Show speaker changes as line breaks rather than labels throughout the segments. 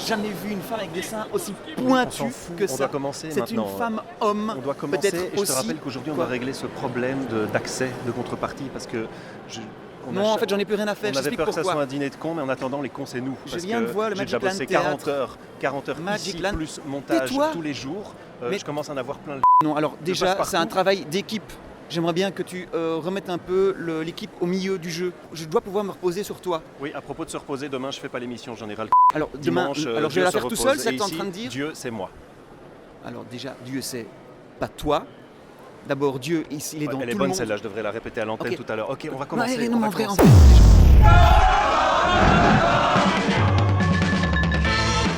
jamais vu une femme avec des seins aussi
On s'en
pointus
fout,
que
on
ça.
doit commencer
C'est
maintenant.
une femme-homme.
On doit commencer,
peut-être
et je te
aussi.
rappelle qu'aujourd'hui on
Quoi
doit régler ce problème d'accès, de contrepartie, parce que
Non, en fait, j'en ai plus rien à faire.
on avait
J'explique
peur que ça
pourquoi.
soit un dîner de cons, mais en attendant, les cons c'est nous.
Je
Parce
viens de
que
voir le
j'ai déjà
Magic
bossé
Land
40 heures
Magic
ici,
Land.
plus montage
Tais-toi.
tous les jours.
Mais-
Je commence à en avoir plein le
Non, alors
passe
déjà,
partout.
c'est un travail d'équipe. J'aimerais bien que tu remettes un peu l'équipe au milieu du jeu. Je dois pouvoir me reposer sur toi.
Oui, à propos de se reposer, demain je fais pas l'émission, j'en ai ras le
Alors demain,
dimanche.
alors je
Dieu
vais la
se
faire tout
repose.
seul, c'est ça
Et
que tu es en
ici,
train de dire.
Dieu, c'est moi.
Alors déjà, Dieu c'est pas toi. D'abord, Dieu, il est dans
Elle est
tout le
bonne
monde.
celle-là, je devrais la répéter à l'antenne
Ok.
tout à l'heure. Ok, on va
Non,
commencer.
allez,
on
non,
va
en vrai, en
commencer.
vrai.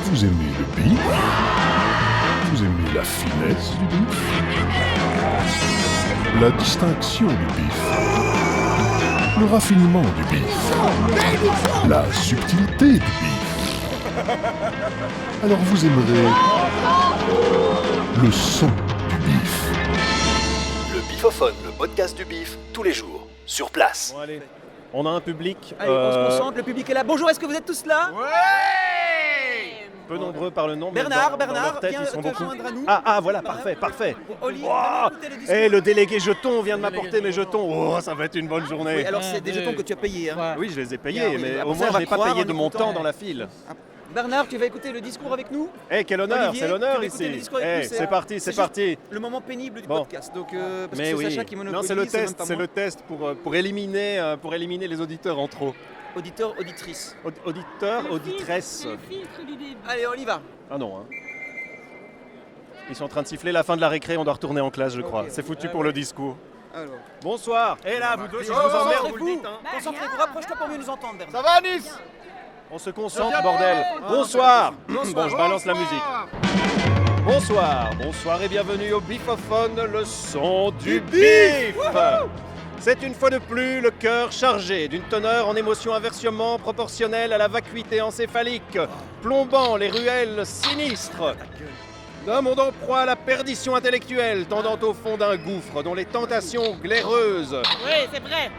Vous aimez le bif? Vous aimez la finesse du bif? La distinction du bif? Le raffinement du bif? La subtilité du bif? Alors vous aimerez le son du bif.
Le Bifophone, le podcast du bif, tous les jours, sur place.
Bon, allez. On a un public
Allez, on se concentre, le public est là. Bonjour, est-ce que vous êtes tous là?
peu nombreux par le nom, mais
Bernard,
dans
Bernard,
leur tête,
viens
ils sont
te
beaucoup.
joindre à nous.
Ah, voilà,
Bernard.
parfait.
Oli,
Wow.
venez écouter le discours.
Eh, le délégué jeton vient de m'apporter mes jetons. Oh, ça va être une bonne journée.
Oui, alors c'est des jetons que tu as payés. Hein.
Oui, je les ai payés,
Bien, oui,
mais
après
au
ça,
moins
on
je
va
n'ai pas
croire
payé
en
de mon
écoutant.
temps dans la file.
Bernard, tu vas écouter le discours avec nous?
Quel honneur,
Olivier,
c'est l'honneur
tu veux écouter le
ici.
discours avec nous,
C'est parti, c'est
juste
parti.
Le moment pénible du
Bon.
podcast. Donc, parce
Mais
que
oui,
c'est Sacha qui
non,
monopolise.
c'est le
même
test,
pas
c'est
moi.
le test pour éliminer les auditeurs en trop.
Auditeur, auditrice.
Auditeurs, auditresses.
C'est le filtre du début.
Allez, on y va.
Ah non, hein. Ils sont en train de siffler la fin de la récré, on doit retourner en classe, je crois.
Ok.
C'est foutu pour le discours.
Alors.
Bonsoir. Et là, vous deux, si je vous emmerde, vous le dites. Hein.
Concentrez-vous, rapproche-toi pour mieux nous entendre, Bernard.
Ça va Nice?
On se concentre, bordel. Bonsoir. Bon, je balance la musique. Bonsoir et bienvenue au Bifophone, le son du bif. C'est une fois de plus le cœur chargé d'une teneur en émotion inversement proportionnelle à la vacuité encéphalique, plombant les ruelles sinistres d'un monde en proie à la perdition intellectuelle, tendant au fond d'un gouffre dont les tentations glaireuses
Oui, c'est vrai.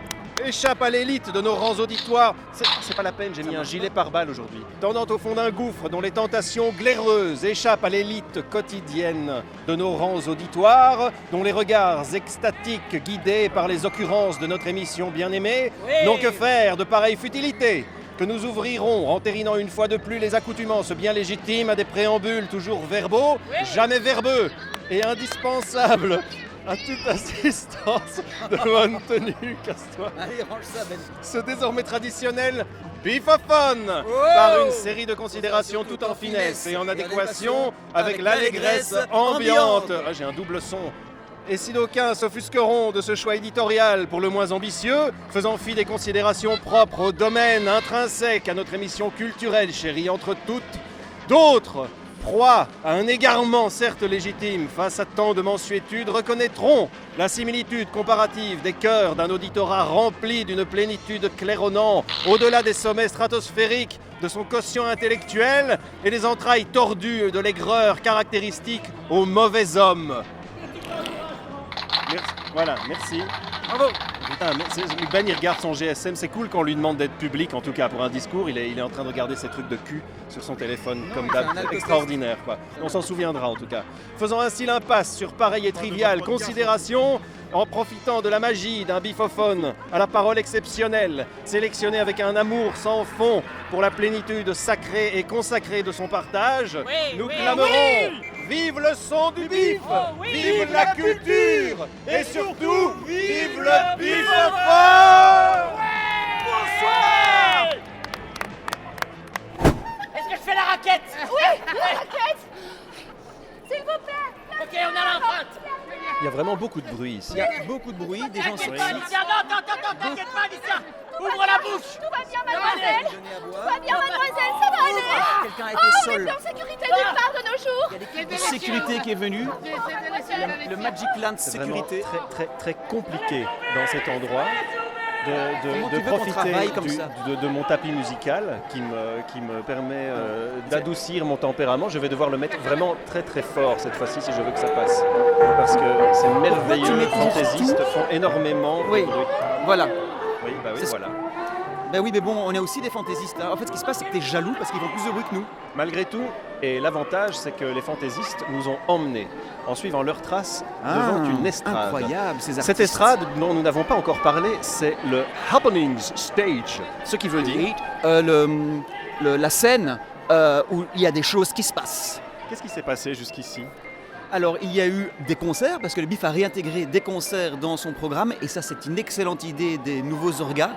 échappe à l'élite de nos rangs auditoires. C'est pas la peine, j'ai mis un gilet pare-balles aujourd'hui. Tendant au fond d'un gouffre dont les tentations glaireuses échappent à l'élite quotidienne de nos rangs auditoires, dont les regards extatiques guidés par les occurrences de notre émission bien-aimée n'ont que faire de pareilles futilités que nous ouvrirons, entérinant une fois de plus les accoutumances bien légitimes à des préambules toujours verbaux, jamais verbeux et indispensables à toute assistance de bonne tenue, casse-toi.
Allez, range ça, Ben.
Ce désormais traditionnel bifophone, par une série de considérations tout en finesse et en adéquation avec l'allégresse ambiante. Ah, j'ai un double son. Et si d'aucuns s'offusqueront de ce choix éditorial pour le moins ambitieux, faisant fi des considérations propres au domaine intrinsèque à notre émission culturelle chérie entre toutes, d'autres, proie à un égarement certes légitime face à tant de mensuétude, reconnaîtront la similitude comparative des cœurs d'un auditorat rempli d'une plénitude claironnant au-delà des sommets stratosphériques de son quotient intellectuel et des entrailles tordues de l'aigreur caractéristique aux mauvais hommes. Merci. Voilà, merci.
Bravo.
Putain, Ben il regarde son GSM, c'est cool qu'on lui demande d'être public en tout cas pour un discours, il est en train de regarder ses trucs de cul sur son téléphone comme
c'est un
d'hab,
alcotest.
extraordinaire quoi. On s'en souviendra en tout cas. Faisant ainsi l'impasse sur pareille et triviale considération, en profitant de la magie d'un bifophone à la parole exceptionnelle, sélectionné avec un amour sans fond pour la plénitude sacrée et consacrée de son partage,
Oui,
nous
oui,
clamerons
oui.
vive le son du bif,
Oh, oui.
vive la culture et surtout vive le bifophone.
Bonsoir. Est-ce que je fais la raquette?
Oui, la raquette. S'il vous plaît.
Ok, on a l'empreinte.
Il y a vraiment beaucoup de bruit ici.
Il y a beaucoup de bruit, des gens
T'inquiète
sont
pas,
ici.
Alicia. Non, t'inquiète pas, Alicia. Ouvre la bouche.
Tout va bien, mademoiselle.
Donner à
Tout
boire.
va bien, mademoiselle. Ça va aller.
Quelqu'un est
Oh,
au
on
sol.
est en sécurité nulle part de nos jours.
Il y a l'équipe de sécurité qui est venue. Le Magic Land
C'est vraiment
sécurité.
très compliqué dans cet endroit
Comment
de
tu veux qu'on
profiter
travaille comme ça
de mon tapis musical qui me permet d'adoucir mon tempérament. Je vais devoir le mettre vraiment très fort cette fois-ci si je veux que ça passe. Parce que ces
tu
merveilleux
mets toujours
fantaisistes font énormément
Oui.
de bruit.
Voilà.
Oui, bah oui,
C'est ce-
voilà.
Ben oui, mais bon, on est aussi des fantaisistes. Hein. En fait, ce qui se passe, c'est que t'es jaloux parce qu'ils font plus de bruit que nous.
Malgré tout, et l'avantage, c'est que les fantaisistes nous ont emmenés, en suivant leurs traces, devant une estrade.
Incroyable, ces artistes.
Cette estrade dont nous n'avons pas encore parlé, c'est le Happenings Stage, ce qui veut dire...
La scène où il y a des choses qui se passent.
Qu'est-ce qui s'est passé jusqu'ici?
Alors, il y a eu des concerts, parce que le BIF a réintégré des concerts dans son programme, et ça, c'est une excellente idée des nouveaux orgas.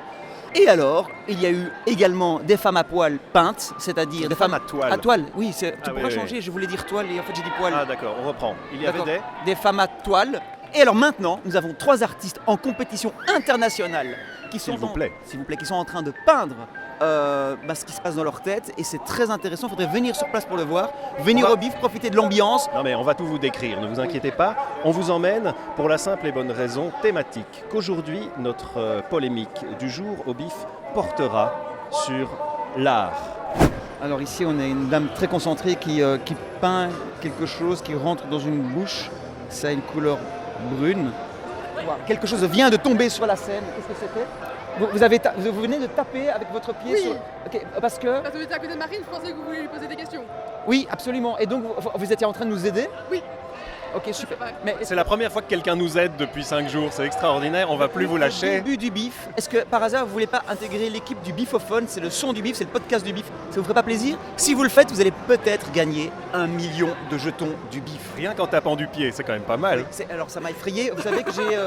Et alors, il y a eu également des femmes à poil peintes, c'est-à-dire des femmes
à toile.
À toile, oui, tu
Ah
pourras
oui,
changer,
oui.
je voulais dire toile, et en fait j'ai dit poil.
Ah d'accord, on reprend. Il y avait
D'accord.
des...
Des femmes à toile. Et alors maintenant, nous avons 3 artistes en compétition internationale qui sont,
S'il vous plaît.
qui sont en train de peindre ce qui se passe dans leur tête, et c'est très intéressant, il faudrait venir sur place pour le voir, venir au BIF, profiter de l'ambiance.
Non mais on va tout vous décrire, ne vous inquiétez pas. On vous emmène pour la simple et bonne raison thématique qu'aujourd'hui, notre polémique du jour au BIF portera sur l'art.
Alors ici, on a une dame très concentrée qui peint quelque chose qui rentre dans une bouche, ça a une couleur brune. Quelque chose vient de tomber sur la scène, qu'est-ce que c'était? Vous venez de taper avec votre pied
Oui.
sur... Ok, parce que...
Parce que vous étiez à côté de Marine, je pensais que vous vouliez lui poser des questions.
Oui, absolument. Et donc, vous étiez en train de nous aider?
Oui.
Ok, super.
Ouais.
Mais
C'est la première fois que quelqu'un nous aide depuis 5 jours, c'est extraordinaire, on va plus vous
Au
lâcher.
début du BIF, est-ce que par hasard vous voulez pas intégrer l'équipe du Bifophone? C'est le son du BIF, c'est le podcast du BIF. Ça vous ferait pas plaisir? Si vous le faites, vous allez peut-être gagner 1 million de jetons du BIF.
Rien qu'en tapant du pied, c'est quand même pas mal.
Alors ça m'a effrayé. Vous savez que j'ai,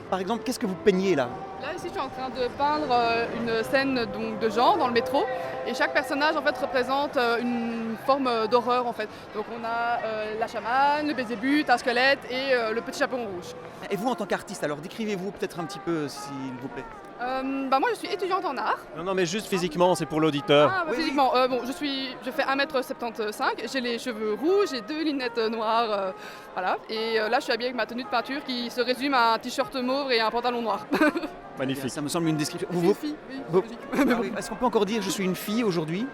par exemple, qu'est-ce que vous peignez là?
Là, ici, je suis en train de peindre une scène donc, de genre dans le métro. Et chaque personnage, en fait, représente une forme d'horreur, en fait. Donc, on a la chamane, le baiser-but, un squelette et le petit chaperon rouge.
Et vous, en tant qu'artiste, alors décrivez-vous peut-être un petit peu, s'il vous plaît.
Moi, je suis étudiante en art.
Non mais juste physiquement, c'est pour l'auditeur.
Oui. Physiquement, je fais 1m75, j'ai les cheveux rouges, j'ai 2 lunettes noires, voilà. Et là, je suis habillée avec ma tenue de peinture qui se résume à un t-shirt mauve et un pantalon noir.
Magnifique.
Ça me semble une description.
Je suis une fille, oui,
vous-
logique.
Ah oui, est-ce qu'on peut encore dire je suis une fille aujourd'hui?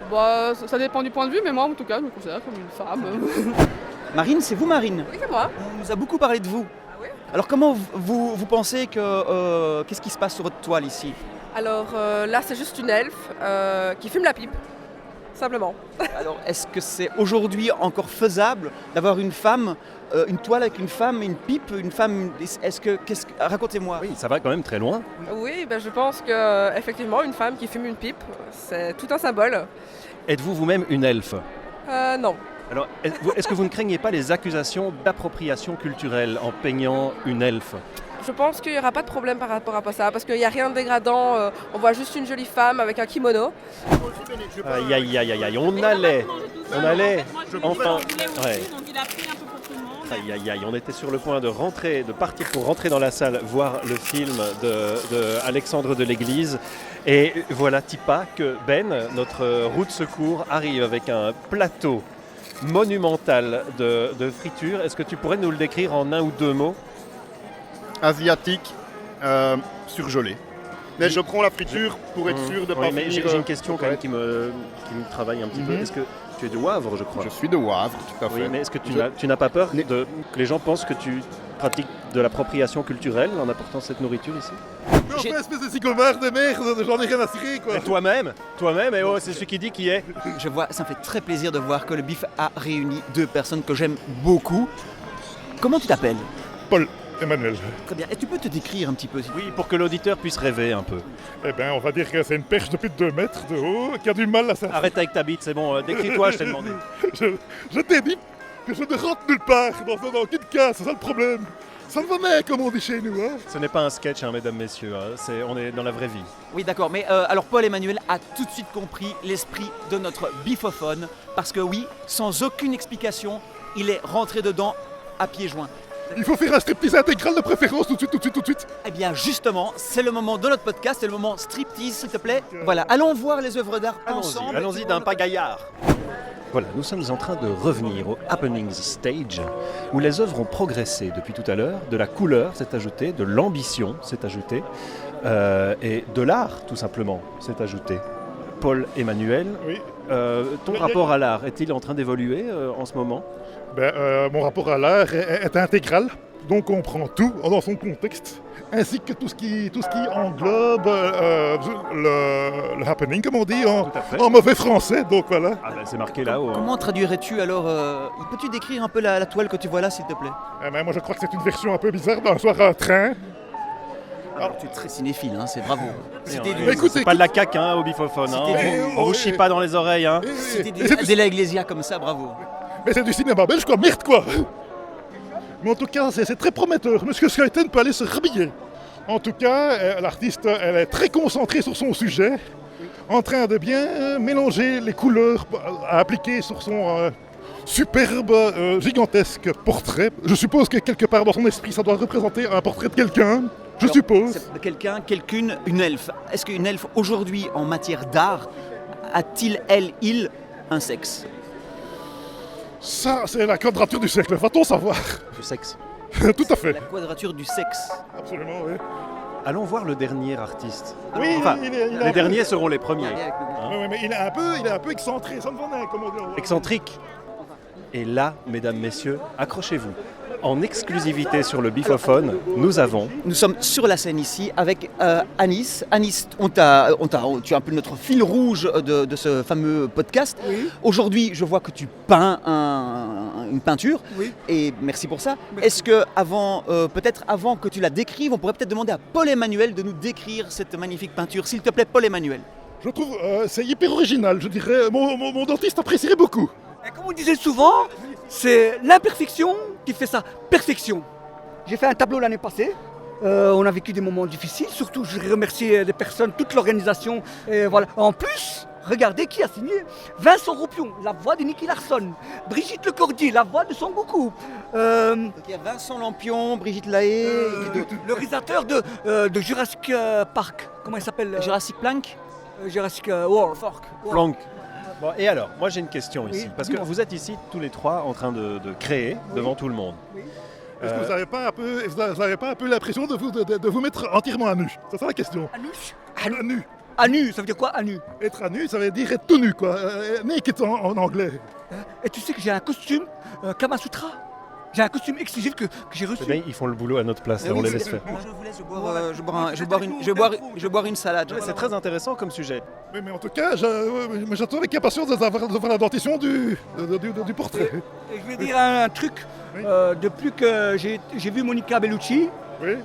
Ça dépend du point de vue, mais moi, en tout cas, je me considère comme une femme.
Marine, c'est vous Marine?
Oui, c'est moi.
On nous a beaucoup parlé de vous.
Ah oui?
Alors comment vous pensez que... qu'est-ce qui se passe sur votre toile ici?
Alors là, c'est juste une elfe qui fume la pipe, simplement.
Alors est-ce que c'est aujourd'hui encore faisable d'avoir une femme, une toile avec une femme et une pipe, une femme... Racontez-moi.
Oui, ça va quand même très loin.
Oui, je pense que effectivement, une femme qui fume une pipe, c'est tout un symbole.
Êtes-vous vous-même une elfe?
Non.
Alors, est-ce que vous ne craignez pas les accusations d'appropriation culturelle en peignant une elfe?
Je pense qu'il n'y aura pas de problème par rapport à ça, parce qu'il n'y a rien de dégradant. On voit juste une jolie femme avec un kimono.
Aïe aïe aïe aïe aïe, on allait enfin... Ouais. Aïe aïe aïe, on était sur le point de partir pour rentrer dans la salle, voir le film de Alexandre de l'Église. Et voilà Tipa que Ben, notre roue de secours, arrive avec un plateau monumental de friture. Est-ce que tu pourrais nous le décrire en 1 ou 2 mots?
Asiatique, surgelé. Mais je prends la friture pour être sûr de ne
Oui,
pas
mais
finir.
j'ai une question quand même qui me travaille un petit peu.
Mhm.
Est-ce que tu es de Wavre, je crois?
Je suis de Wavre, tout à fait.
Oui, mais est-ce que tu n'as pas peur que les gens pensent que tu pratiques de l'appropriation culturelle en apportant cette nourriture ici?
Mais enfin, espèce de psychomare de merde, j'en ai rien à cirer, quoi.
Et toi-même, et oh, c'est celui qui dit qui est.
Ça me fait très plaisir de voir que le BIF a réuni 2 personnes que j'aime beaucoup. Comment tu t'appelles?
Paul Emmanuel.
Très bien. Et tu peux te décrire un petit peu?
Oui, pour que l'auditeur puisse rêver un peu.
Eh bien, on va dire que c'est une perche de plus de 2 mètres de haut qui a du mal à s'arrêter.
Arrête avec ta bite, c'est bon, décris-toi, je t'ai demandé.
Je t'ai dit que je ne rentre nulle part dans aucune case, c'est ça le problème. Ça me va bien, comme on dit chez nous, hein.
Ce n'est pas un sketch, hein, mesdames, messieurs, hein, on est dans la vraie vie.
Oui, d'accord, mais alors Paul Emmanuel a tout de suite compris l'esprit de notre bifophone, parce que oui, sans aucune explication, il est rentré dedans à pieds joints.
Il faut faire un striptease intégral de préférence tout de suite.
Eh bien justement, c'est le moment de notre podcast, c'est le moment striptease, s'il te plaît. Voilà, allons voir les œuvres d'art ensemble.
Allons-y d'un pas gaillard. Voilà, nous sommes en train de revenir au Happenings Stage, où les œuvres ont progressé depuis tout à l'heure. De la couleur s'est ajoutée, de l'ambition s'est ajoutée, et de l'art, tout simplement, s'est ajouté. Paul Emmanuel,
Oui.
Ton rapport à l'art est-il en train d'évoluer en ce moment?
Mon rapport à l'art est intégral, donc on prend tout dans son contexte, ainsi que tout ce qui englobe le happening, comme on dit en mauvais français, donc voilà.
Ah ben c'est marqué là-haut.
Comment traduirais-tu alors peux-tu décrire un peu la toile que tu vois là, s'il te plaît?
Moi je crois que c'est une version un peu bizarre d'un soir à un train.
Alors, tu es très cinéphile, hein, c'est bravo.
C'est pas de la caque au Bifophone, on vous chie pas dans les oreilles.
C'était Adela Iglesia comme ça, bravo.
Mais c'est du cinéma belge quoi, merde quoi. Mais en tout cas, c'est très prometteur. Monsieur Schuiten peut aller se rhabiller. En tout cas, l'artiste, elle est très concentrée sur son sujet, en train de bien mélanger les couleurs à appliquer sur son superbe, gigantesque portrait. Je suppose que quelque part dans son esprit, ça doit représenter un portrait de quelqu'un. Je suppose.
Quelqu'un, quelqu'une, une elfe. Est-ce qu'une elfe, aujourd'hui, en matière d'art, a-t-il, elle, il, un sexe?
Ça, c'est la quadrature du cercle, va-t-on savoir?
Du sexe.
Tout à fait.
La quadrature du sexe.
Absolument, oui.
Allons voir le dernier artiste.
Oui,
enfin,
il
les derniers seront les premiers.
Oui, mais il est un peu excentré, ça me va bien, comme on dit.
Excentrique. Et là, mesdames, messieurs, accrochez-vous. En exclusivité sur le Bifophone, nous sommes
sur la scène ici avec Anis. Anis, tu es un peu notre fil rouge de ce fameux podcast.
Oui.
Aujourd'hui, je vois que tu peins une peinture.
Oui.
Et merci pour ça.
Merci.
Est-ce que peut-être avant que tu la décrives, on pourrait peut-être demander à Paul-Emmanuel de nous décrire cette magnifique peinture. S'il te plaît, Paul-Emmanuel.
Je trouve c'est hyper original, je dirais. Mon dentiste apprécierait beaucoup.
Et comme on disait souvent, c'est l'imperfection qui fait sa perfection. J'ai fait un tableau l'année passée. On a vécu des moments difficiles. Surtout, je remercie les personnes, toute l'organisation. Et voilà. En plus, regardez qui a signé. Vincent Ropion, la voix de Nicky Larson. Brigitte Lecordier, la voix de Son Goku.
Donc il y a Vincent Lampion, Brigitte Lahaye,
le réalisateur de Jurassic Park. Comment il s'appelle
Jurassic Plank.
Jurassic World.
Plank. Bon, et alors, moi j'ai une question ici,
Oui,
parce que vous êtes ici tous les trois en train de créer devant tout le monde.
Oui.
Est-ce que vous n'avez pas un peu l'impression de vous mettre entièrement à nu? C'est ça la question.
À nu
À nu.
À nu, ça veut dire quoi à nu?
Être à nu, ça veut dire être tout nu, quoi. Naked en anglais.
Et tu sais que j'ai un costume Kama Sutra. J'ai un costume exclusif que j'ai reçu.
Eh bien, ils font le boulot à notre place, on les laisse faire.
Je vous laisse, je boire une salade.
C'est très intéressant comme sujet.
Oui, mais en tout cas, j'attends avec impatience de voir la dentition du portrait.
Et je vais dire un truc.
Oui.
Depuis que j'ai vu Monica Bellucci,
Oui.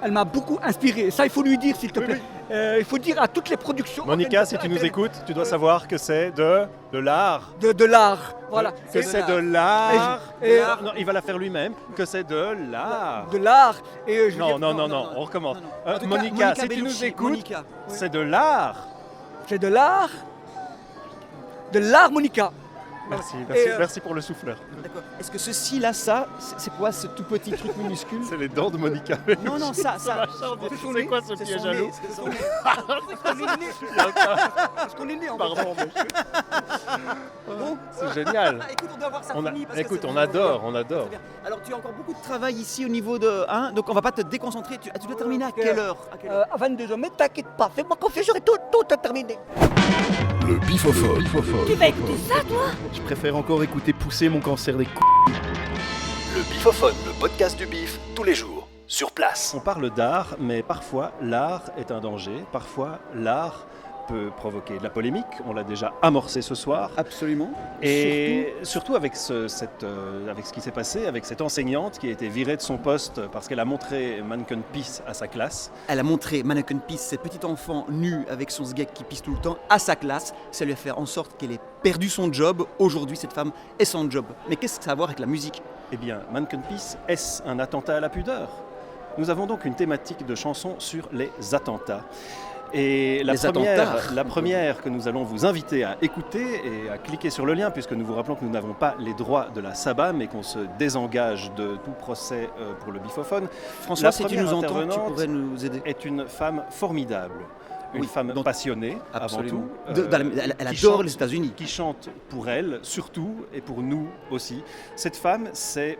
elle m'a beaucoup inspiré. Ça, il faut lui dire, s'il te plaît. Il faut dire à toutes les productions.
Monica, si tu nous écoutes, tu dois savoir que c'est de l'art.
De l'art, voilà.
Que c'est de l'art.
Et-
Non, il va la faire lui-même. Que c'est de l'art.
De l'art. Et
Non, on recommence.
En tout cas,
Monica, si tu
Bellucci,
nous écoutes,
Monica.
c'est de l'art.
C'est de l'art. De l'art, Monica.
Merci pour le souffleur.
D'accord. Est-ce que ceci là, ça, c'est quoi ce tout petit truc minuscule?
C'est les dents de Monica.
Non, ça.
C'est quoi ce piège à l'eau?
Parce qu'on est né en
Pardon,
Bon.
c'est génial.
Écoute, on doit voir ça fini. parce que
Écoute,
c'est
on
vraiment
adore,
bien. Très bien. Alors tu as encore beaucoup de travail ici au niveau de... donc on va pas te déconcentrer. Tu dois terminer à quelle heure?
À 22h, mais t'inquiète pas, fais-moi confiance, j'aurai tout terminé.
Le Bifophone.
Tu vas écouter ça, toi?
Je préfère encore écouter pousser mon cancer des couilles. Le Bifophone, le podcast du bif, tous les jours, sur place.
On parle d'art, mais parfois l'art est un danger. Parfois l'art peut provoquer de la polémique. On l'a déjà amorcé ce soir.
Absolument.
Et surtout avec ce qui s'est passé, avec cette enseignante qui a été virée de son poste parce qu'elle a montré Mannequin Peace à sa classe.
Elle a montré Mannequin Peace, cette petite enfant nue avec son sgeg qui pisse tout le temps, à sa classe. Ça lui a fait en sorte qu'elle ait perdu son job. Aujourd'hui, cette femme est sans job. Mais qu'est-ce que ça a à voir avec la musique?
Eh bien, Mannequin Peace, est-ce un attentat à la pudeur? Nous avons donc une thématique de chanson sur les attentats. Et la première que nous allons vous inviter à écouter et à cliquer sur le lien, puisque nous vous rappelons que nous n'avons pas les droits de la SABAM et qu'on se désengage de tout procès pour le Bifophone.
François, si tu nous entends, tu pourrais nous aider.
Est une femme formidable, une femme passionnée
absolument.
avant tout.
Elle adore les États-Unis.
Qui chante pour elle, surtout, et pour nous aussi. Cette femme, c'est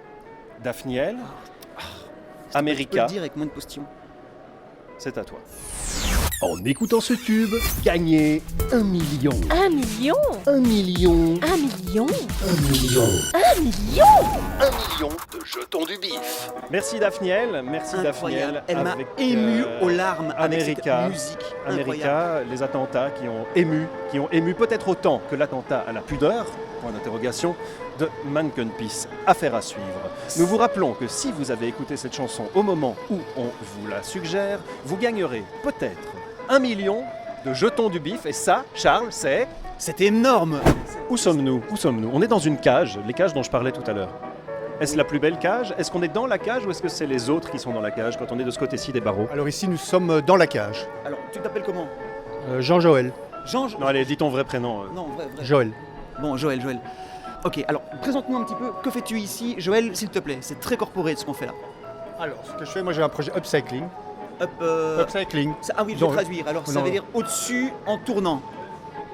Daphniel,
Tu peux
America.
le dire avec moins de postillons.
C'est à toi.
En écoutant ce tube, gagnez 1 million.
1 million
1 million.
1 million
1 million.
1 million
1 million de jetons du bif.
Merci Daphniel, merci
Incroyable.
Daphniel.
Elle m'a
avec,
ému aux larmes avec
America,
cette musique. Incroyable.
America, les attentats qui ont ému peut-être autant que l'attentat à la pudeur, point d'interrogation, de Mannequin Peace. Affaire à suivre. Nous vous rappelons que si vous avez écouté cette chanson au moment où on vous la suggère, vous gagnerez peut-être 1 million de jetons du bif. Et ça, Charles, c'est...
C'est énorme.
Où sommes-nous ? Où sommes-nous ? On est dans une cage, les cages dont je parlais tout à l'heure. Est-ce la plus belle cage ? Est-ce qu'on est dans la cage ou est-ce que c'est les autres qui sont dans la cage quand on est de ce côté-ci des barreaux ?
Alors ici, nous sommes dans la cage.
Alors, tu t'appelles comment ?
Jean-Joël.
Non, allez, dis ton vrai prénom.
Non, vrai.
Joël.
Bon, Joël. Ok, alors, présente-nous un petit peu. Que fais-tu ici, Joël, s'il te plaît ? C'est très corporate ce qu'on fait là.
Alors, ce que je fais, moi j'ai un projet upcycling. Upcycling.
Ah oui, je vais traduire. Alors, ça veut dire au-dessus en tournant.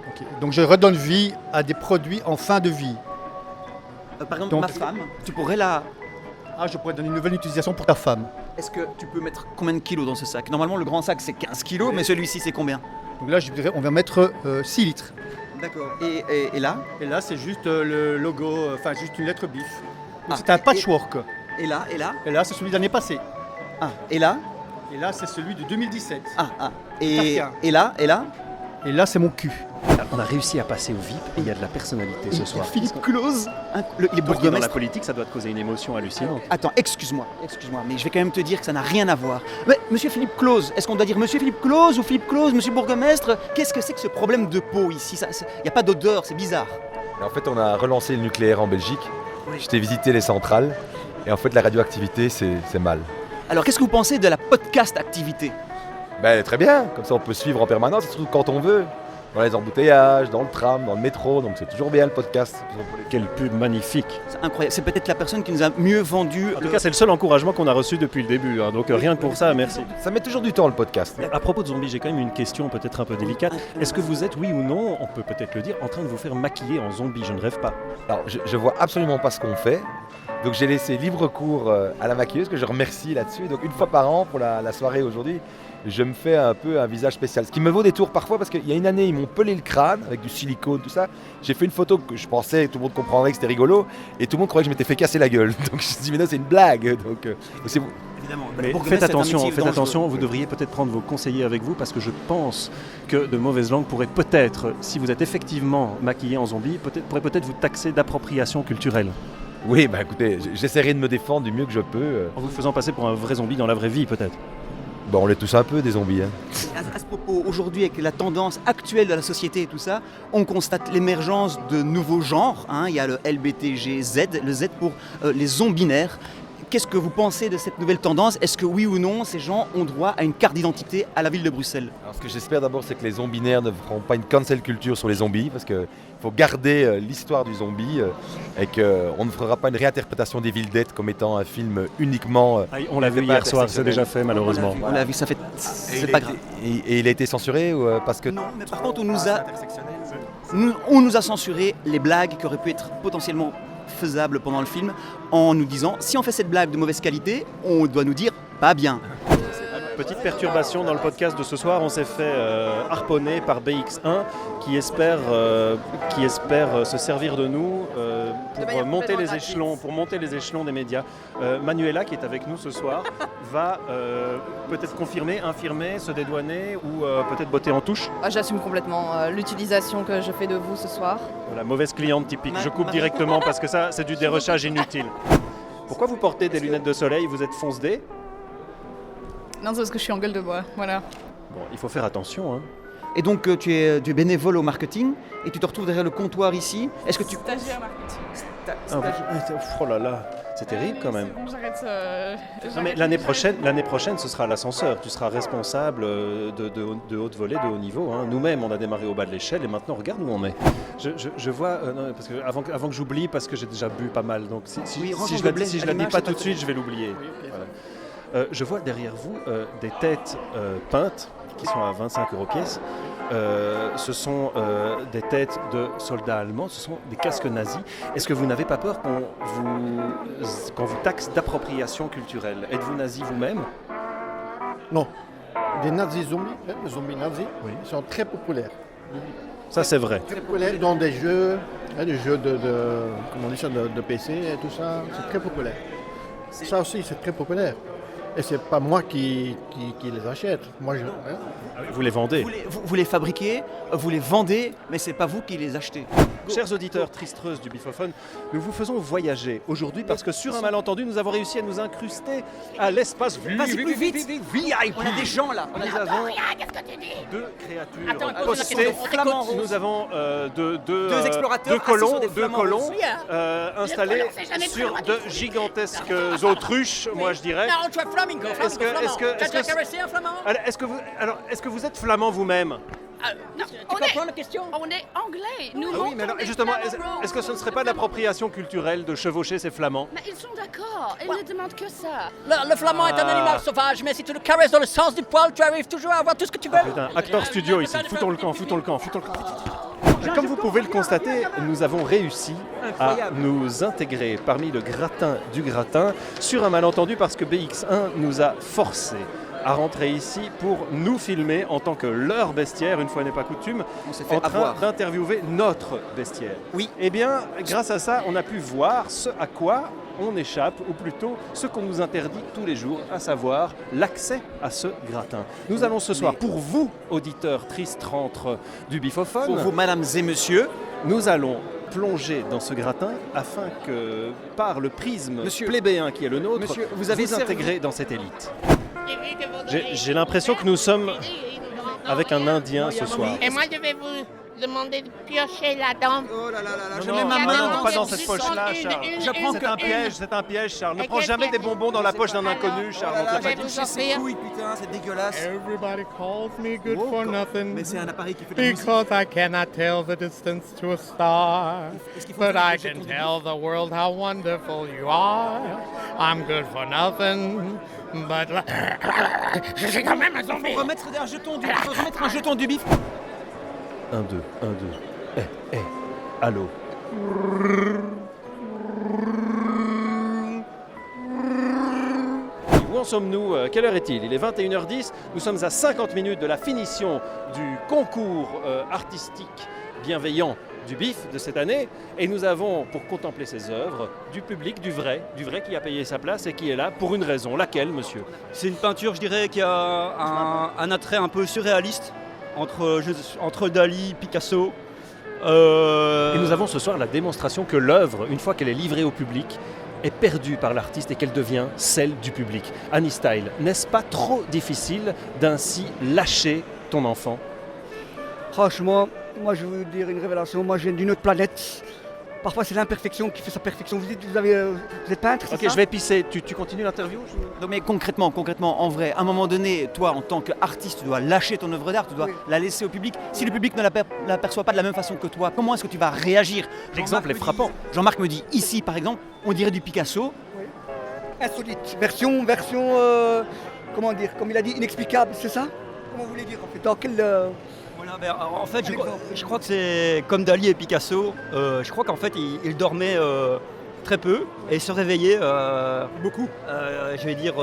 Ok. Donc je redonne vie à des produits en fin de vie.
Par exemple,
Donc,
ma femme, tu pourrais la...
Ah, je pourrais donner une nouvelle utilisation pour ta femme.
Est-ce que tu peux mettre combien de kilos dans ce sac ? Normalement, le grand sac, c'est 15 kilos, mais celui-ci, c'est combien ?
Donc là, on va mettre 6 litres.
D'accord. Et là ?
Et là, c'est juste le logo, enfin juste une lettre bif.
Ah,
C'est un patchwork.
Et là ?
Et là, c'est celui de l'année passée.
Ah, et là ?
Et là, c'est celui de 2017.
Ah. Et là ?
Et là, c'est mon cul.
On a réussi à passer au VIP et il y a de la personnalité ce soir.
Philippe Claus, les
Toi qui es dans la
bourgmestres.
politique, ça doit te causer une émotion hallucinante.
Attends, excuse-moi, mais je vais quand même te dire que ça n'a rien à voir. Mais Monsieur Philippe Claus, est-ce qu'on doit dire Monsieur Philippe Claus ou Philippe Claus, Monsieur Bourgmestre ? Qu'est-ce que c'est que ce problème de peau ici ? Il n'y a pas d'odeur, c'est bizarre.
En fait, on a relancé le nucléaire en Belgique.
Oui.
J'étais visiter les centrales. Et en fait, la radioactivité, c'est mal.
Alors, qu'est-ce que vous pensez de la podcast-activité ?
Ben, très bien. Comme ça, on peut suivre en permanence, surtout quand on veut. Dans les embouteillages, dans le tram, dans le métro. Donc, c'est toujours bien le podcast.
Quelle pub magnifique.
C'est incroyable. C'est peut-être la personne qui nous a mieux vendu.
En tout cas, c'est le seul encouragement qu'on a reçu depuis le début. Donc rien que pour ça, merci.
Ça met toujours du temps, le podcast.
À propos de zombies, j'ai quand même une question peut-être un peu délicate. Est-ce que vous êtes, oui ou non, on peut peut-être le dire, en train de vous faire maquiller en zombie ? Je ne rêve pas.
Alors, je vois absolument pas ce qu'on fait. Donc, j'ai laissé libre cours à la maquilleuse, que je remercie là-dessus. Donc, une fois par an, pour la soirée aujourd'hui, je me fais un peu un visage spécial. Ce qui me vaut des tours parfois, parce qu'il y a une année, ils m'ont pelé le crâne avec du silicone, tout ça. J'ai fait une photo que je pensais, tout le monde comprendrait que c'était rigolo. Et tout le monde croyait que je m'étais fait casser la gueule. Donc, je me suis dit, mais non, c'est une blague. Donc, c'est vous.
Évidemment.
Mais faites attention, vous devriez peut-être prendre vos conseillers avec vous parce que je pense que de mauvaises langues pourraient peut-être, si vous êtes effectivement maquillé en zombie, pourraient peut-être vous taxer d'appropriation culturelle.
Oui, bah écoutez, j'essaierai de me défendre du mieux que je peux.
En vous faisant passer pour un vrai zombie dans la vraie vie, peut-être.
Bon, on est tous un peu des zombies. Hein.
À ce propos, aujourd'hui, avec la tendance actuelle de la société et tout ça, on constate l'émergence de nouveaux genres. Il y a le LBTGZ, le Z pour les zombinaires. Qu'est-ce que vous pensez de cette nouvelle tendance ? Est-ce que oui ou non, ces gens ont droit à une carte d'identité à la ville de Bruxelles ?
Alors, ce que j'espère d'abord, c'est que les zombinaires ne feront pas une cancel culture sur les zombies, parce qu'il faut garder l'histoire du zombie et qu'on ne fera pas une réinterprétation des Villes Dead comme étant un film uniquement...
on l'a vu hier soir, c'est déjà fait malheureusement.
On l'a vu, ça fait... C'est pas grave.
Et il a été censuré ou parce que...
Non, mais par contre, on nous a censuré les blagues qui auraient pu être potentiellement faisable pendant le film en nous disant si on fait cette blague de mauvaise qualité, on doit nous dire pas bien.
Petite perturbation dans le podcast de ce soir, on s'est fait harponner par BX1 qui espère se servir de nous pour monter les échelons des médias. Manuela qui est avec nous ce soir va peut-être confirmer, infirmer, se dédouaner ou peut-être botter en touche.
J'assume complètement l'utilisation que je fais de vous ce soir.
La mauvaise cliente typique, je coupe directement parce que ça c'est du dérochage inutile. Pourquoi vous portez des lunettes de soleil ? Vous êtes fonce-dé ?
Non, c'est parce que je suis en gueule de bois, voilà.
Bon, il faut faire attention. Hein.
Et donc tu es bénévole au marketing et tu te retrouves derrière le comptoir ici. Est-ce que tu...
Stagiaire marketing.
Oh là là, c'est terrible quand même.
Bon, j'arrête.
Non, mais l'année prochaine, ce sera l'ascenseur. Tu seras responsable de haute volée, de haut niveau. Hein. Nous-mêmes, on a démarré au bas de l'échelle et maintenant, regarde où on est. Je vois, non, parce que avant que j'oublie, parce que j'ai déjà bu pas mal. Donc si je la dis pas tout de suite, je vais l'oublier.
Oui, okay.
Voilà. Je vois derrière vous des têtes peintes qui sont à 25 € pièce. Ce sont des têtes de soldats allemands, ce sont des casques nazis. Est-ce que vous n'avez pas peur qu'on vous taxe d'appropriation culturelle ? Êtes-vous nazi vous-même ?
Non. des nazis zombies, les zombies nazis, ils sont très populaires.
Ça, c'est vrai.
Très populaires dans des jeux, comment on dit ça, de PC et tout ça, c'est très populaire. Ça aussi, c'est très populaire. Et c'est pas moi qui les achète. Moi,
Vous les vendez.
Vous les fabriquez, vous les vendez, mais c'est pas vous qui les achetez.
Chers auditeurs tristreuses du Bifophone, nous vous faisons voyager aujourd'hui parce que sur un malentendu, nous avons réussi à nous incruster à l'espace
Vas-y plus vite. On a des gens là.
Nous avons deux créatures postées. Nous avons deux
explorateurs
deux colons installés sur de gigantesques autruches, moi je dirais. Est-ce que vous êtes flamand vous-même?
Tu comprends la question? On est anglais. Nous
oui, mais alors, justement, est-ce que ce ne serait pas de l'appropriation culturelle de chevaucher ces flamands?
Mais ils sont d'accord. Ils ne demandent que ça.
Le flamand est un animal sauvage, mais si tu le caresses dans le sens du poil, tu arrives toujours à avoir tout ce que tu veux.
Putain, Acteur Studio ici, foutons le camp. Comme vous pouvez le constater, nous avons réussi à nous intégrer parmi le gratin du gratin sur un malentendu parce que BX1 nous a forcés à rentrer ici pour nous filmer en tant que leur bestiaire, une fois n'est pas coutume, en train d'interviewer notre bestiaire.
Oui.
Eh bien, grâce à ça, on a pu voir ce à quoi on échappe, ou plutôt ce qu'on nous interdit tous les jours, à savoir l'accès à ce gratin. Nous allons ce soir, pour vous, auditeurs tristes-rentres du Bifophone,
pour vous, mesdames et messieurs,
nous allons plonger dans ce gratin afin que, par le prisme plébéien qui est le nôtre, vous intégrez dans cette élite. J'ai l'impression que nous sommes avec un Indien ce soir.
Et moi, je vais vous demander de piocher là-dedans.
Oh là là là, je mets ma main pas dans cette poche-là, Charles. C'est un piège, Charles. Ne prends jamais des bonbons dans la poche d'un inconnu, Charles.
Je vais vous offrir.
Putain, c'est dégueulasse.
Everybody calls me good for nothing.
Mais c'est un appareil qui fait de la musique.
Because I cannot tell the distance to a star. But I can tell the world how wonderful you are. I'm good for nothing. But
je suis quand même un zombie.
Faut remettre un jeton du bif.
1, 2, 1, 2. Allô. Où en sommes-nous? Quelle heure est-il? Il est 21h10. Nous sommes à 50 minutes de la finition du concours artistique bienveillant du BIF de cette année, et nous avons pour contempler ces œuvres du public, du vrai qui a payé sa place et qui est là pour une raison. Laquelle, monsieur?
C'est une peinture, je dirais, qui a un attrait un peu surréaliste entre Dali, Picasso.
Et nous avons ce soir la démonstration que l'œuvre, une fois qu'elle est livrée au public, est perdue par l'artiste et qu'elle devient celle du public. Annie Style, n'est-ce pas trop difficile d'ainsi lâcher ton enfant?
Franchement, moi je vais vous dire une révélation, moi je viens d'une autre planète. Parfois c'est l'imperfection qui fait sa perfection. Vous êtes peintre, c'est
Ok,
ça?
je vais pisser. Tu continues l'interview?
Non mais concrètement, en vrai, à un moment donné, toi en tant qu'artiste, tu dois lâcher ton œuvre d'art, tu dois la laisser au public. Si le public ne la perçoit pas de la même façon que toi, comment est-ce que tu vas réagir?
L'exemple est frappant.
Jean-Marc me dit, ici par exemple, on dirait du Picasso.
Insolite, version, comment dire, comme il a dit, inexplicable, c'est ça? Comment vous voulez dire en fait? Dans quel...
Voilà, ben, en fait, je crois que c'est comme Dali et Picasso. Je crois qu'en fait, ils dormaient très peu et se réveillaient beaucoup. Je vais dire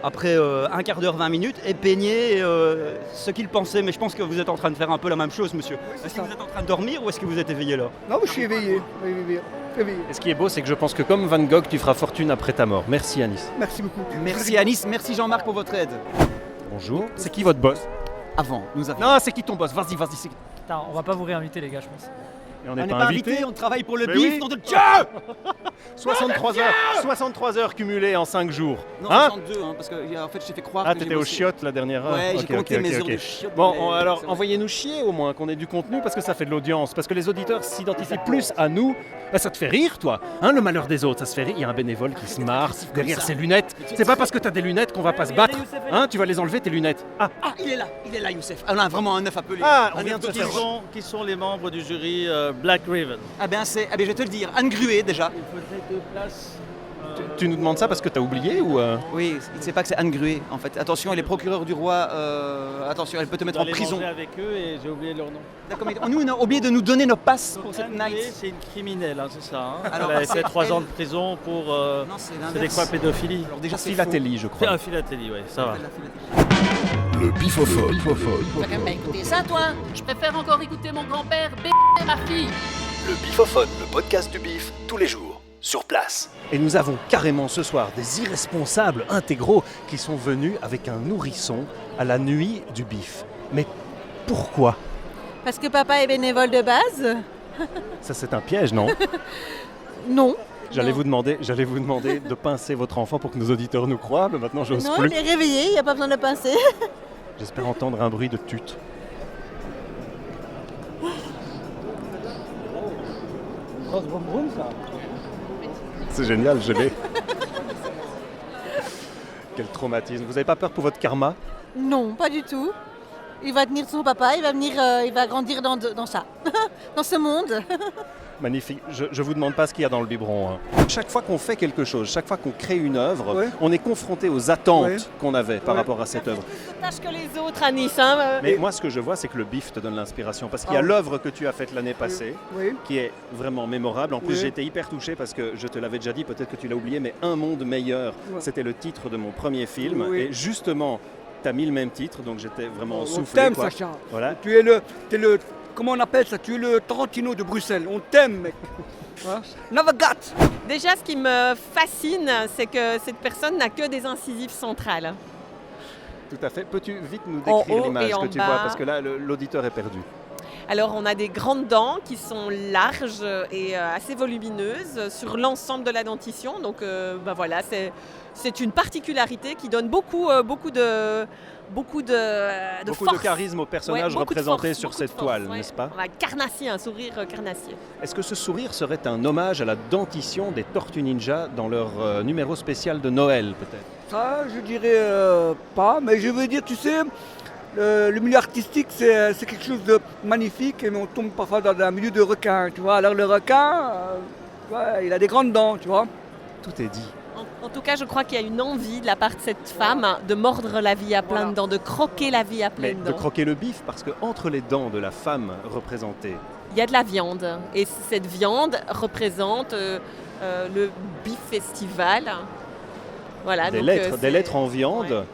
après un quart d'heure, 20 minutes, et peignaient ce qu'ils pensaient. Mais je pense que vous êtes en train de faire un peu la même chose, monsieur. Est-ce que vous êtes en train de dormir ou est-ce que vous êtes éveillé là?
Non, je suis éveillé.
Et ce qui est beau, c'est que je pense que comme Van Gogh, tu feras fortune après ta mort. Merci Anis.
Merci beaucoup.
Merci Anis, merci Jean-Marc pour votre aide.
Bonjour. C'est qui votre boss?
Avant, nous avons...
Non, c'est qui ton boss? Vas-y.
Putain, on va pas vous réinviter les gars, je pense.
Et on n'est pas invité,
on travaille pour le
Mais
bif,
oui.
nom de Dieu.
63 heures cumulées en 5 jours.
Non,
Hein?
62, parce que en fait j'ai fait croire
Ah,
que
t'étais
j'ai
aux
bossé.
chiottes la dernière heure.
Ouais,
Ok,
j'ai compté
ok,
mes
ok,
heures de
ok.
chiottes.
Bon,
mais
alors
c'est-
envoyez-nous chier au moins, qu'on ait du contenu, parce que ça fait de l'audience. Parce que les auditeurs s'identifient plus à nous. Bah, ça te fait rire, toi, hein, le malheur des autres, ça se fait rire. Il y a un bénévole qui se marre derrière ses lunettes. C'est pas parce que t'as des lunettes qu'on va pas se battre. Hein, tu vas les enlever tes lunettes. Ah,
il est là Youssef. On a vraiment un œuf appelé.
Ah, on
Un
vient
œuf
de se
qui
faire
sont-
Qui sont les membres du jury Black Raven?
Ah ben je vais te le dire, Anne Gruet déjà.
Il faudrait 2 places.
tu nous demandes ça parce que t'as oublié ou
Oui, il ne sait pas que c'est Anne Gruet en fait. Attention, elle est procureure du roi. Attention, elle peut te mettre en prison.
J'ai avec eux et j'ai oublié leur nom.
D'accord, mais nous on a oublié de nous donner nos passes pour cette night.
C'est une criminelle, hein, c'est ça. Hein.
Alors,
elle a
c'est
fait 3
elle.
ans de prison pour.
Non, c'est
c'est
l'inverse.
quoi, pédophilie?
Alors déjà c'est
philatélie, je crois.
Philatélie, oui, ça va.
Le Bifophone.
T'as quand même pas écouté ça, toi? Je préfère encore écouter mon grand-père ma fille.
Le Bifophone, le podcast du bif, tous les jours, sur place.
Et nous avons carrément ce soir des irresponsables intégraux qui sont venus avec un nourrisson à la nuit du bif. Mais pourquoi?
Parce que papa est bénévole de base.
Ça c'est un piège, non?
Non.
J'allais vous demander de pincer votre enfant pour que nos auditeurs nous croient, mais maintenant j'ose
Non,
plus.
il est réveillé, il n'y a pas besoin de le pincer.
J'espère entendre un bruit de tute.
Grosse boum ça.
C'est génial, je l'ai. Quel traumatisme. Vous n'avez pas peur pour votre karma?
Non, pas du tout. Il va tenir son papa, il va grandir dans ça, dans ce monde.
Magnifique. Je ne vous demande pas ce qu'il y a dans le biberon. Hein. Chaque fois qu'on fait quelque chose, chaque fois qu'on crée une œuvre, on est confronté aux attentes qu'on avait par rapport à cette œuvre.
Tâche que les autres à Nice. Hein,
Mais moi, ce que je vois, c'est que le bif te donne l'inspiration. Parce qu'il y a l'œuvre que tu as faite l'année passée, qui est vraiment mémorable. En plus, j'ai été hyper touché parce que je te l'avais déjà dit, peut-être que tu l'as oublié, mais Un monde meilleur, c'était le titre de mon premier film. Et justement, tu as mis le même titre, donc j'étais vraiment soufflé.
On t'aime, Sacha.
Voilà.
Tu es le, comment on appelle ça? Tu es le Tarantino de Bruxelles. On t'aime, mec. Navagat.
Déjà, ce qui me fascine, c'est que cette personne n'a que des incisives centrales.
Tout à fait. Peux-tu vite nous décrire l'image que tu vois? Parce que là, l'auditeur est perdu.
Alors, on a des grandes dents qui sont larges et assez volumineuses sur l'ensemble de la dentition. Donc, voilà, c'est une particularité qui donne beaucoup de
charisme au personnage représenté sur cette toile, n'est-ce pas?
Carnassier, un sourire carnassier.
Est-ce que ce sourire serait un hommage à la dentition des Tortues Ninja dans leur numéro spécial de Noël, peut-être?
Ça, je dirais pas, mais je veux dire, tu sais, le milieu artistique, c'est quelque chose de magnifique, mais on tombe parfois dans un milieu de requin, tu vois. Alors le requin, il a des grandes dents, tu vois.
Tout est dit.
En tout cas, je crois qu'il y a une envie de la part de cette femme de mordre la vie à pleines dents, de croquer la vie à pleines dents.
De croquer le bif, parce qu'entre les dents de la femme représentée,
il y a de la viande. Et cette viande représente le bif festival. Voilà,
des lettres en viande.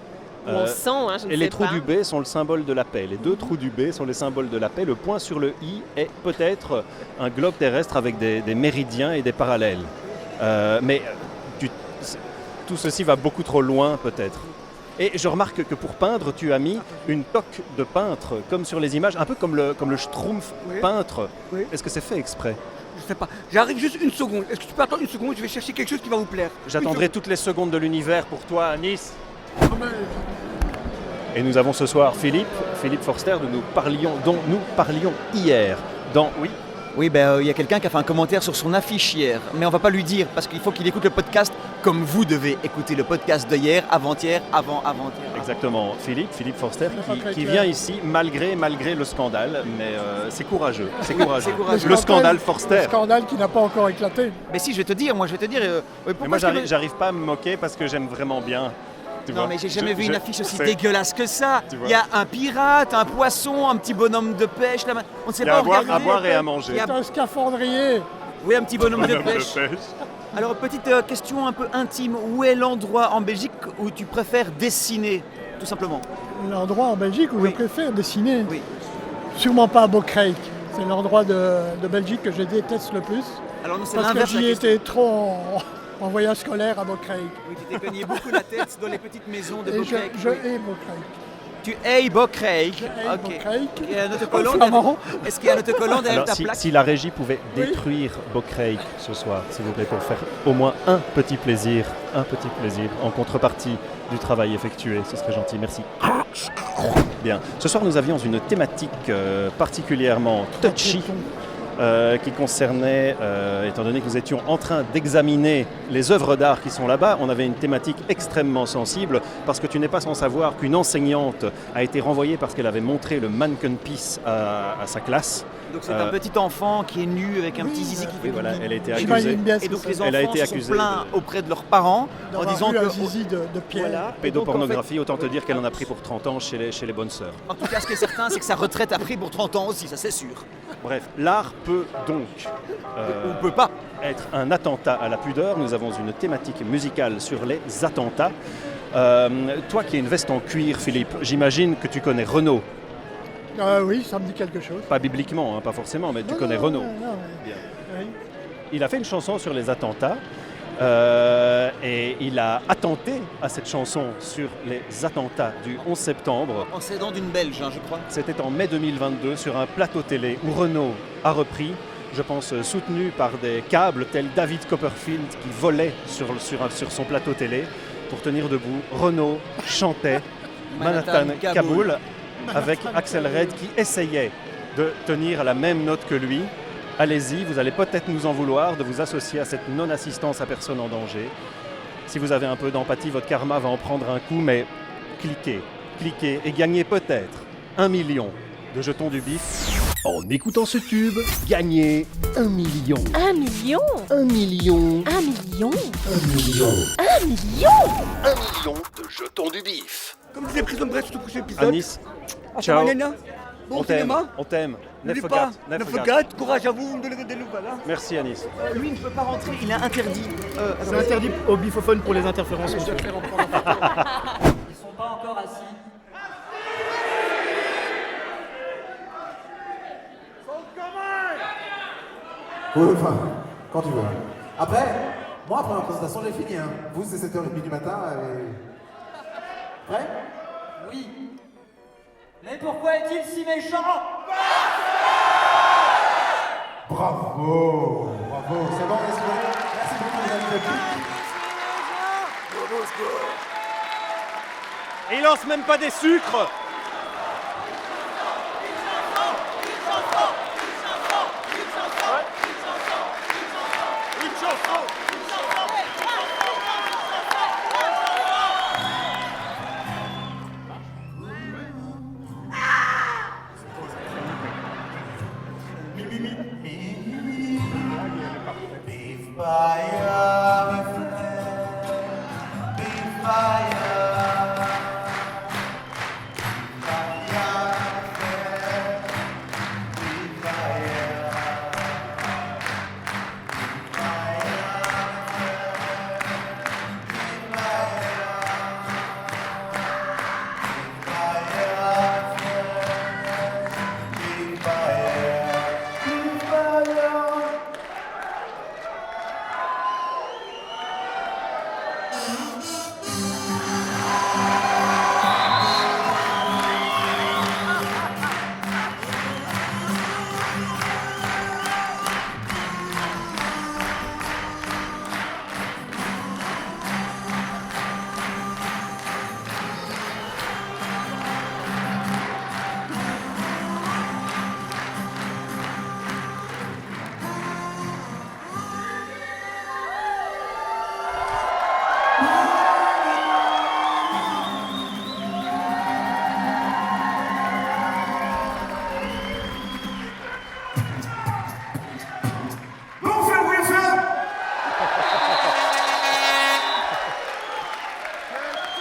On sent, hein, je ne sais pas.
Et les trous du B sont le symbole de la paix. Les deux trous du B sont les symboles de la paix. Le point sur le I est peut-être un globe terrestre avec des méridiens et des parallèles. Mais tout ceci va beaucoup trop loin peut-être. Et je remarque que pour peindre, tu as mis une toque de peintre, comme sur les images, un peu comme le schtroumpf peintre. Oui. Est-ce que c'est fait exprès?
Je sais pas. J'arrive juste une seconde. Est-ce que tu peux attendre une seconde? Je vais chercher quelque chose qui va vous plaire.
J'attendrai toutes les secondes de l'univers pour toi à Nice. Et nous avons ce soir Philippe Forster, dont nous parlions hier.
Oui, il y a quelqu'un qui a fait un commentaire sur son affiche hier, mais on va pas lui dire parce qu'il faut qu'il écoute le podcast comme vous devez écouter le podcast d'hier, avant-hier, avant-avant-hier.
Exactement, Philippe Forster qui vient ici malgré le scandale, mais c'est courageux. Le scandale Forster.
Le scandale qui n'a pas encore éclaté.
Mais si, je vais te dire.
Moi, j'arrive pas à me moquer parce que j'aime vraiment bien.
Non, mais j'ai jamais vu une affiche aussi dégueulasse que ça. Il y a un pirate, un poisson, un petit bonhomme de pêche. Là, on ne sait pas.
À boire et à manger.
C'est un scaphandrier.
Oui, un petit bonhomme de pêche. Alors, petite question un peu intime. Où est l'endroit en Belgique où tu préfères dessiner, tout simplement?
L'endroit en Belgique où je préfère dessiner? Oui. Sûrement pas à Bocrijk. C'est l'endroit de Belgique que je déteste le plus.
Alors, nous, c'est
parce que j'y étais trop en voyage scolaire à Bocrijk.
Oui, tu t'es cogné beaucoup la tête dans les petites maisons de Bocrijk.
Je hais Bocrijk.
Tu hais Bocrijk. Il y a un autocollant. Est-ce qu'il y a un autocollant derrière ta plaque?
Si la régie pouvait détruire Bocrijk ce soir, s'il vous plaît, pour faire au moins un petit plaisir en contrepartie du travail effectué, ce serait gentil. Merci. Bien. Ce soir, nous avions une thématique particulièrement touchy. Qui concernait, étant donné que nous étions en train d'examiner les œuvres d'art qui sont là-bas, on avait une thématique extrêmement sensible parce que tu n'es pas sans savoir qu'une enseignante a été renvoyée parce qu'elle avait montré le mannequin piece à sa classe.
Donc c'est un petit enfant qui est nu avec un petit zizi qui fait
voilà, elle a été accusée.
Et donc les enfants se sont plaints auprès de leurs parents en disant que...
un zizi de pierre. Voilà.
Pédopornographie, autant te dire qu'elle en a pris pour 30 ans chez les bonnes sœurs.
En tout cas, ce qui est certain, c'est que sa retraite a pris pour 30 ans aussi, ça c'est sûr.
Bref, l'art peut donc
on peut pas
être un attentat à la pudeur. Nous avons une thématique musicale sur les attentats. Toi qui as une veste en cuir, Philippe, j'imagine que tu connais Renaud.
Oui, ça me dit quelque chose.
Pas bibliquement, hein, pas forcément, mais tu connais Renaud. Bien.
Oui.
Il a fait une chanson sur les attentats et il a attenté à cette chanson sur les attentats du 11 septembre.
En s'aidant d'une Belge, hein, je crois.
C'était en mai 2022 sur un plateau télé où Renaud a repris, je pense soutenu par des câbles tels David Copperfield qui volait sur son plateau télé pour tenir debout. Renaud chantait Manhattan Kaboul avec Axel Red qui essayait de tenir la même note que lui. Allez-y, vous allez peut-être nous en vouloir de vous associer à cette non-assistance à personne en danger. Si vous avez un peu d'empathie, votre karma va en prendre un coup, mais cliquez et gagnez peut-être 1 million de jetons du bif.
En écoutant ce tube, gagnez 1 million.
1 million
1 million.
1 million
1 million.
1 million
1 million de jetons du bif.
Comme disait Prison Break sur le prochain épisode.
Anis,
À
ciao.
Malena. Bon
On t'aime,
cinéma.
on t'aime.
N'oublie
Never
pas,
forget, never
never
forget.
forget, courage à vous, donnez des nouvelles. Hein.
Merci Anis.
Lui, il ne peut pas rentrer, il est interdit.
C'est interdit au bifophone pour les interférences.
Ils sont pas encore assis.
Oui, enfin, quand tu veux. Après, moi, après ma présentation, j'ai fini. Hein. Vous, c'est 7h30 du matin. Prêt?
Oui. Mais pourquoi est-il si méchant?
Bravo! Bravo! C'est bon, est-ce que... Merci beaucoup, les amis.
Et il lance même pas des sucres.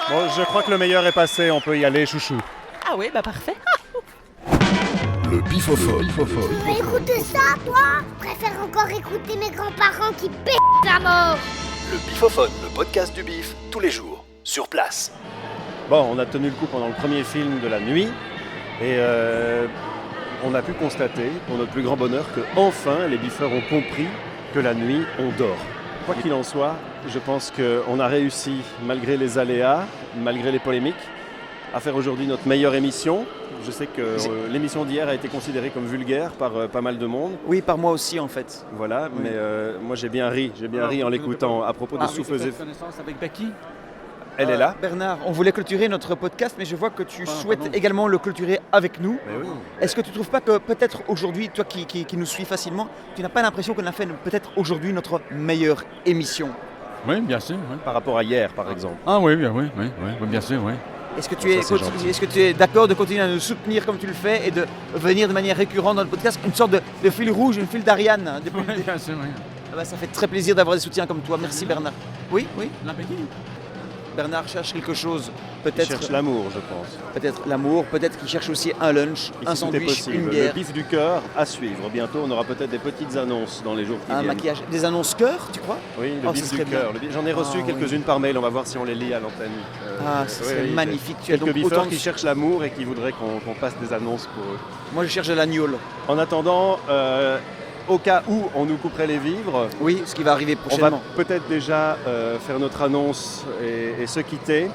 Bon, je crois que le meilleur est passé, on peut y aller, chouchou.
Ah oui, bah parfait.
Le bifophone.
Tu veux écouter ça, toi? Je préfère encore écouter mes grands-parents qui pètent la mort.
Le bifophone, le podcast du bif, tous les jours, sur place.
Bon, on a tenu le coup pendant le premier film de la nuit et on a pu constater, pour notre plus grand bonheur, que enfin les biffeurs ont compris que la nuit, on dort. Quoi qu'il en soit, je pense qu'on a réussi, malgré les aléas, malgré les polémiques, à faire aujourd'hui notre meilleure émission. Je sais que l'émission d'hier a été considérée comme vulgaire par pas mal de monde.
Oui, par moi aussi en fait.
Voilà,
Oui.
mais moi j'ai bien ri en l'écoutant à propos de Souffleuse.
connaissance avec Becky.
Elle est là.
Bernard, on voulait clôturer notre podcast, mais je vois que tu souhaites également le clôturer avec nous.
Mais oui.
Est-ce que tu ne trouves pas que peut-être aujourd'hui, toi qui nous suis facilement, tu n'as pas l'impression qu'on a fait peut-être aujourd'hui notre meilleure émission?
Oui, bien sûr. Oui.
Par rapport à hier, par exemple.
Ah oui, bien, oui, bien sûr, oui.
Est-ce que tu es d'accord de continuer à nous soutenir comme tu le fais et de venir de manière récurrente dans le podcast, une sorte de fil rouge, une fil d'Ariane hein, depuis...
Oui, bien sûr, oui.
Ah bah, ça fait très plaisir d'avoir des soutiens comme toi. Merci Bernard. Oui, oui.
La Becky.
Bernard cherche quelque chose,
Il
peut-être
cherche l'amour, je pense.
peut-être l'amour, peut-être qu'il cherche aussi un lunch,
Ici,
un
tout est
sandwich,
possible.
une
Le
bière,
bif du cœur à suivre. Bientôt, on aura peut-être des petites annonces dans les jours qui
un
viennent.
maquillage, des annonces cœur, tu crois?
Oui, le
Oh,
bif
ce
du
serait
cœur.
bien.
J'en ai reçu
Ah,
quelques-unes par mail, on va voir si on les lit à l'antenne.
Ce serait
oui,
magnifique. Tu as
Quelques
donc
bifeurs
autant de-
qui cherchent l'amour et qui voudraient qu'on fasse des annonces pour eux.
Moi, je cherche de l'agneau.
En attendant, au cas où on nous couperait les vivres,
Oui, ce qui va arriver
on va
prochainement.
peut-être déjà faire notre annonce et se quitter.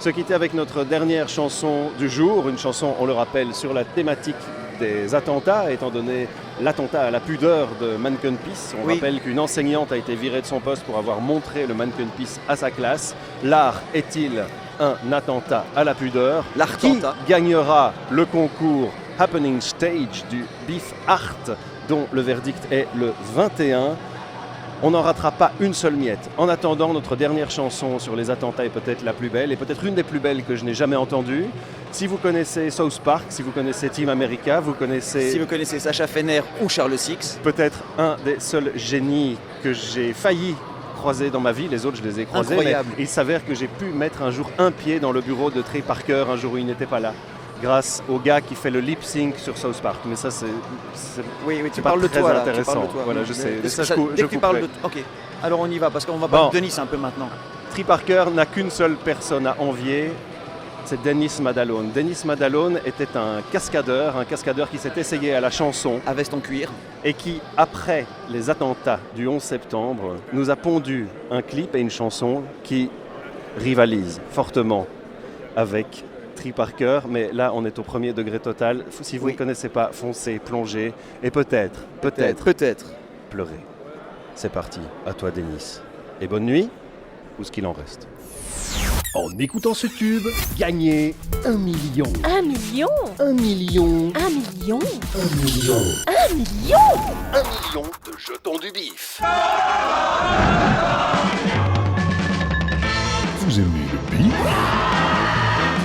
Se quitter avec notre dernière chanson du jour, une chanson, on le rappelle, sur la thématique des attentats, étant donné l'attentat à la pudeur de Manneken Pis. On
Oui.
rappelle qu'une enseignante a été virée de son poste pour avoir montré le Manneken Pis à sa classe. L'art est-il un attentat à la pudeur? Qui
L'Artentat.
gagnera le concours Happening Stage du Beef Art, dont le verdict est le 21? On n'en ratera pas une seule miette. En attendant, notre dernière chanson sur les attentats est peut-être la plus belle, et peut-être une des plus belles que je n'ai jamais entendues. Si vous connaissez South Park, si vous connaissez Team America, vous connaissez
Si vous connaissez Sacha Fenner ou Charles Six,
peut-être un des seuls génies que j'ai failli croiser dans ma vie. Les autres, je les ai croisés,
Incroyable.
mais il s'avère que j'ai pu mettre un jour un pied dans le bureau de Trey Parker, un jour où il n'était pas là, grâce au gars qui fait le lip sync sur South Park. Mais ça, c'est
oui,
c'est
tu
pas
parles de
très
toi là. Tu
intéressant.
parles de toi.
Voilà,
Oui.
je sais.
Mais
Ça,
ça,
je
dès que tu parles de.
couperai.
Ok. Alors on y va parce qu'on va
Bon.
parler de Denis un peu maintenant.
Trey Parker n'a qu'une seule personne à envier, c'est Dennis Madalone. Dennis Madalone était un cascadeur qui s'est essayé à la chanson.
À veste en cuir.
Et qui, après les attentats du 11 septembre, nous a pondu un clip et une chanson qui rivalisent fortement avec Trey Parker. Mais là, on est au premier degré total. Si vous ne connaissez pas, foncez, plongez et peut-être pleurez. C'est parti, à toi Denis. Et bonne nuit, ou ce qu'il en reste.
En écoutant ce tube, gagnez 1 million.
1 million
1 million.
1 million
1 million.
1 million
1 million de jetons du bif.
Vous aimez le bif?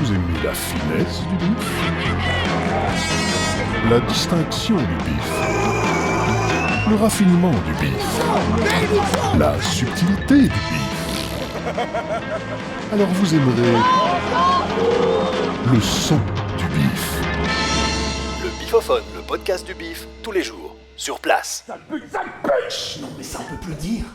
Vous aimez la finesse du bif? La distinction du bif? Le raffinement du bif? La subtilité du bif? Alors vous aimerez le son du bif.
Le Bifophone, le podcast du bif, tous les jours, sur place.
Ça pue, ça pêche! Non mais ça on peut plus le dire.